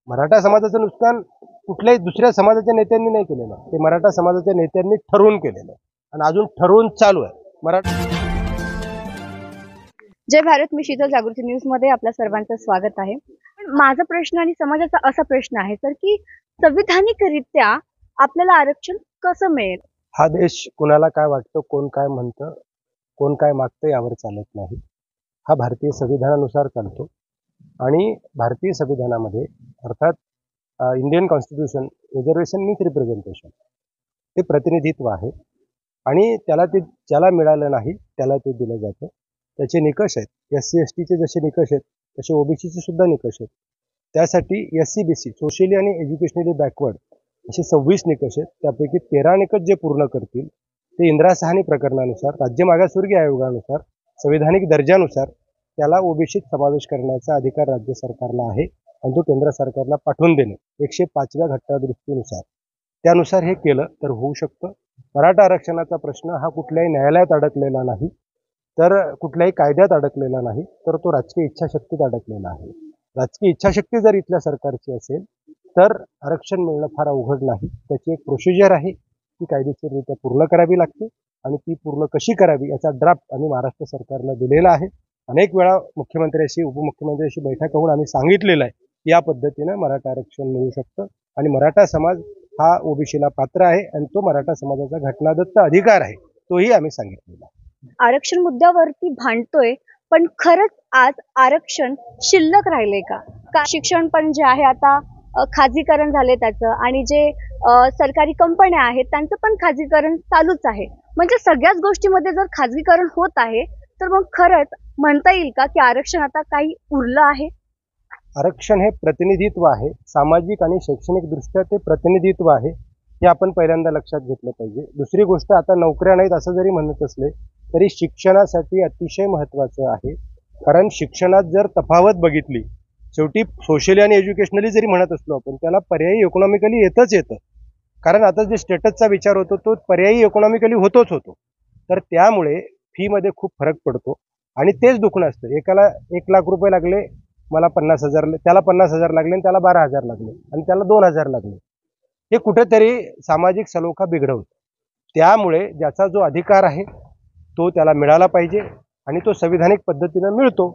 मराठा समाजाचं नुकसान कुठल्याही दुसऱ्या समाजाच्या नेत्यांनी नाही केलेलं, ते मराठा समाजाच्या नेत्यांनी ठरवून केलेलं आणि अजून ठरवून चालू आहे. मराठा जय भारत, मी शीतल जागृती न्यूज मध्ये आपल्या सर्वांचं स्वागत आहे. माझा प्रश्न आणि समाजाचा असा प्रश्न आहे सर की संविधानिकरित्या आपल्याला आरक्षण कसं मिळेल? हा देश कुणाला काय वाटतं, कोण काय म्हणतं, कोण काय मागतं यावर चालत नाही. हा भारतीय संविधानानुसार चालतो आणि भारतीय संविधानामध्ये अर्थात Indian constitution reservation means representation, ते प्रतिनिधित्व आहे आणि त्याला ते ज्याला मिळालं नाही त्याला ते दिलं जातं. त्याचे निकष आहेत. SC STचे जसे निकष आहेत तसे OBCचे सुद्धा निकष आहेत. त्यासाठी SC BC सोशली आणि एज्युकेशनली बॅकवर्ड असे 26 निकष आहेत. त्यापैकी 13 निकष जे पूर्ण करतील ते इंदिरा साहनी प्रकरणानुसार, राज्य मागासवर्गीय आयोगानुसार, संविधानिक दर्जानुसार त्याला OBCत समावेश करण्याचा अधिकार राज्य सरकारला आहे आणि तो केंद्र सरकारला पाठवून देणे 105व्या घटनादुरुस्तीनुसार. त्यानुसार हे केलं तर होऊ शकतं. मराठा आरक्षणाचा प्रश्न हा कुठल्याही न्यायालयात अडकलेला नाही, तर कुठल्याही कायद्यात अडकलेला नाही, तर तो राजकीय इच्छाशक्तीत अडकलेला आहे. राजकीय इच्छाशक्ती जर इथल्या सरकारची असेल तर आरक्षण मिळणं फार अवघड नाही. त्याची एक प्रोसिजर आहे, ती कायदेशीररित्या पूर्ण करावी लागते आणि ती पूर्ण कशी करावी याचा ड्राफ्ट आम्ही महाराष्ट्र सरकारला दिलेला आहे. अनेक वेळा मुख्यमंत्र्यांशी, उपमुख्यमंत्र्यांशी बैठका होऊन आम्ही सांगितलेलं आहे की या पद्धतीनं मराठा आरक्षण मिळू शकतं आणि मराठा समाज हा OBCला पात्र आहे आणि तो मराठा समाजाचा घटनादत्त अधिकार आहे, तोही आम्ही सांगितलेला आहे. आरक्षण मुद्द्यावरती भांडतोय, पण खरंच आज आरक्षण शिल्लक राहिले का? शिक्षण पण जे आहे आता खाजगीकरण झाले त्याचं, आणि जे सरकारी कंपन्या आहेत त्यांचं पण खाजगीकरण चालूच आहे. म्हणजे सगळ्याच गोष्टीमध्ये जर खाजगीकरण होत आहे तर मग खरंच म्हणता येईल का की आरक्षण आता काही उरलं आहे? आरक्षण हे प्रतिनिधित्व आहे, सामाजिक आणि शैक्षणिक दृष्ट्या ते प्रतिनिधित्व आहे, हे आपण पहिल्यांदा लक्षात घेतलं पाहिजे. दुसरी गोष्ट, आता नोकऱ्या नाहीत असं जरी म्हणत असले तरी शिक्षणासाठी अतिशय महत्त्वाचं आहे. कारण शिक्षणात जर तफावत बघितली, शेवटी सोशली आणि एज्युकेशनली जरी म्हणत असलो आपण, त्याला पर्यायी इकॉनॉमिकली येतं. कारण आता जे स्टेटसचा विचार होतो तो पर्यायी इकॉनॉमिकली होतो. तर त्यामुळे फीमध्ये खूप फरक पडतो आणि तेच दुखणं असतं. एकाला 1 लाख रुपये लागले, मला 50,000, त्याला 50,000 लागले आणि त्याला 12,000 लागले आणि त्याला 2,000 लागले. हे कुठेतरी सामाजिक सलोखा बिघडवतं. त्यामुळे ज्याचा जो अधिकार आहे तो त्याला मिळाला पाहिजे आणि तो संविधानिक पद्धतीनं मिळतो.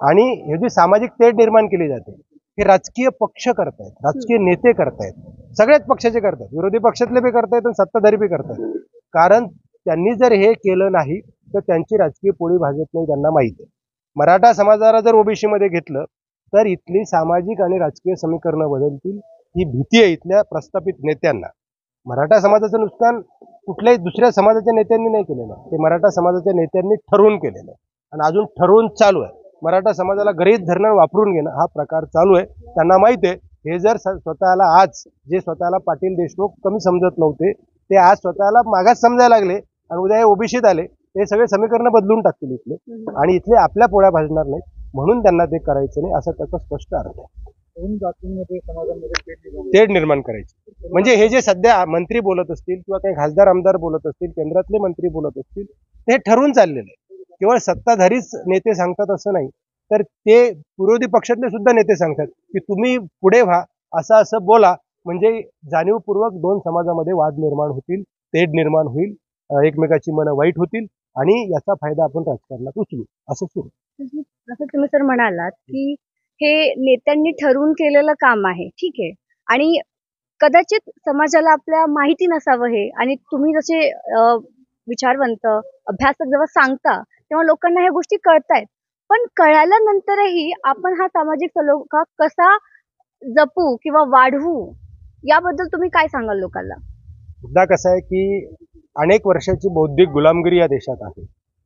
आणि हे जी सामाजिक तेढ निर्माण केली जाते हे राजकीय पक्ष करतायत, राजकीय नेते करतायत, सगळ्याच पक्षाचे करतात, विरोधी पक्षातले बी करतायत आणि सत्ताधारी बी करतायत. कारण त्यांनी जर हे केलं नाही तर त्यांची राजकीय पोळी भाजत नाही, त्यांना माहिती आहे. मराठा समाजाला जर OBC मध्ये घेतलं तर इथली सामाजिक आणि राजकीय समीकरणं बदलतील, ही भीती आहे इथल्या प्रस्थापित नेत्यांना. मराठा समाजाचं नुकसान कुठल्याही दुसऱ्या समाजाच्या नेत्यांनी नाही केलेलं, ते मराठा समाजाच्या नेत्यांनी ठरवून केलेलं आणि अजून ठरवून चालू आहे. मराठा समाजाला गरीब धरणं वापरून घेणं हा प्रकार चालू आहे. त्यांना माहिती आहे, हे जर स्वतःला आज जे स्वतःला पाटील देशमुख कमी समजत नव्हते ते आज स्वतःला मागास समजायला लागले आणि उद्या हे OBCत आले, हे सगळे समीकरण बदलून टाकतील इथले आणि इथले आपल्या पोळ्या भाजणार नाहीत, म्हणून त्यांना ते करायचं नाही, असं त्याचा स्पष्ट अर्थ आहे. जातींमध्ये समाजामध्ये तेढ निर्माण करायची म्हणजे हे जे सध्या मंत्री बोलत असतील किंवा काही खासदार आमदार बोलत असतील, केंद्रातले मंत्री बोलत असतील, ते ठरवून चाललेलं आहे. केवळ सत्ताधारीच नेते सांगतात असं नाही, तर ते विरोधी पक्षातले सुद्धा नेते सांगतात की तुम्ही पुढे व्हा, असं बोला, म्हणजे जाणीवपूर्वक दोन समाजामध्ये वाद निर्माण होतील, तेढ निर्माण होईल, एकमेकाची मनं वाईट होतील आणि याचा फायदा आपण राजकारणात उचलू, असं सुरू. जसं तुम्ही सर म्हणालात की हे नेत्यांनी ठरवून केलेलं काम आहे, ठीक आहे, आणि कदाचित समाजाला आपल्या माहिती नसावं हे, आणि तुम्ही जसे विचारवंत अभ्यासक जेव्हा सांगता तेव्हा लोकांना ह्या गोष्टी कळतायत. पण कळाल्यानंतरही आपण हा सामाजिक सलोखा कसा जपू किंवा वाढवू याबद्दल तुम्ही काय सांगाल लोकांना? मुद्दा कसा आहे की अनेक वर्षाची बौद्धिक गुलामगिरी या देशात आहे.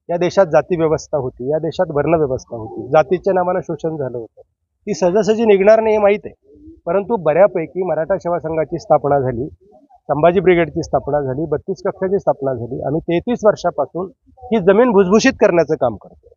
या देशात जाती व्यवस्था होती, या देशात वर्ण व्यवस्था होती, जातीच्या नावानं शोषण झालं होतं. ती सहजासहजी निघणार नाही हे माहीत आहे, परंतु बऱ्यापैकी मराठा सेवा संघाची स्थापना झाली, संभाजी ब्रिगेडची स्थापना झाली, 32 कक्षाची स्थापना झाली. आम्ही 33 वर्षापासून ही जमीन भुसभुशीत करण्याचं काम करतो,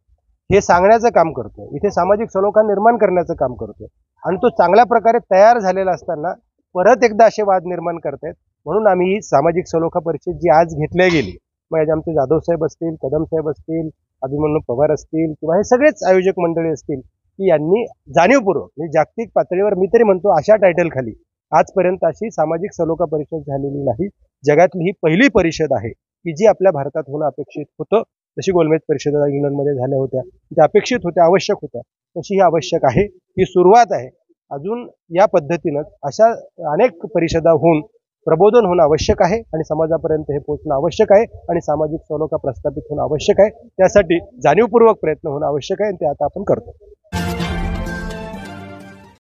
हे सांगण्याचं काम करतो, इथे सामाजिक सलोखा निर्माण करण्याचं काम करतो आणि तो चांगल्या प्रकारे तयार झालेला असताना परत एकदा असे वाद निर्माण करतायत. म्हणून आम्ही सामाजिक सलोखा परिषद जी आज घेतल्या गेली, मग आमचे जाधव साहेब असतील, कदम साहेब असतील, अभिमन्यू पवार असतील किंवा हे सगळेच आयोजक मंडळी असतील, की यांनी जाणीवपूर्वक म्हणजे जागतिक पातळीवर मी तरी म्हणतो अशा टायटलखाली आजपर्यंत अशी सामाजिक सलोखा परिषद झालेली नाही. जगातली ही पहिली परिषद आहे की जी आपल्या भारतात होणं अपेक्षित होतं. जशी गोलमेज परिषदा इंग्लंडमध्ये झाल्या होत्या, त्या अपेक्षित होत्या, आवश्यक होत्या, तशी ही आवश्यक आहे. ही सुरुवात आहे. अजून या पद्धतीनं अशा अनेक परिषदा होऊन प्रबोधन होणं आवश्यक आहे आणि समाजापर्यंत हे पोहोचणं आवश्यक आहे आणि सामाजिक सलोखा प्रस्थापित होणं आवश्यक आहे. त्यासाठी जाणीवपूर्वक प्रयत्न होणं आवश्यक आहे आणि ते आता आपण करतो.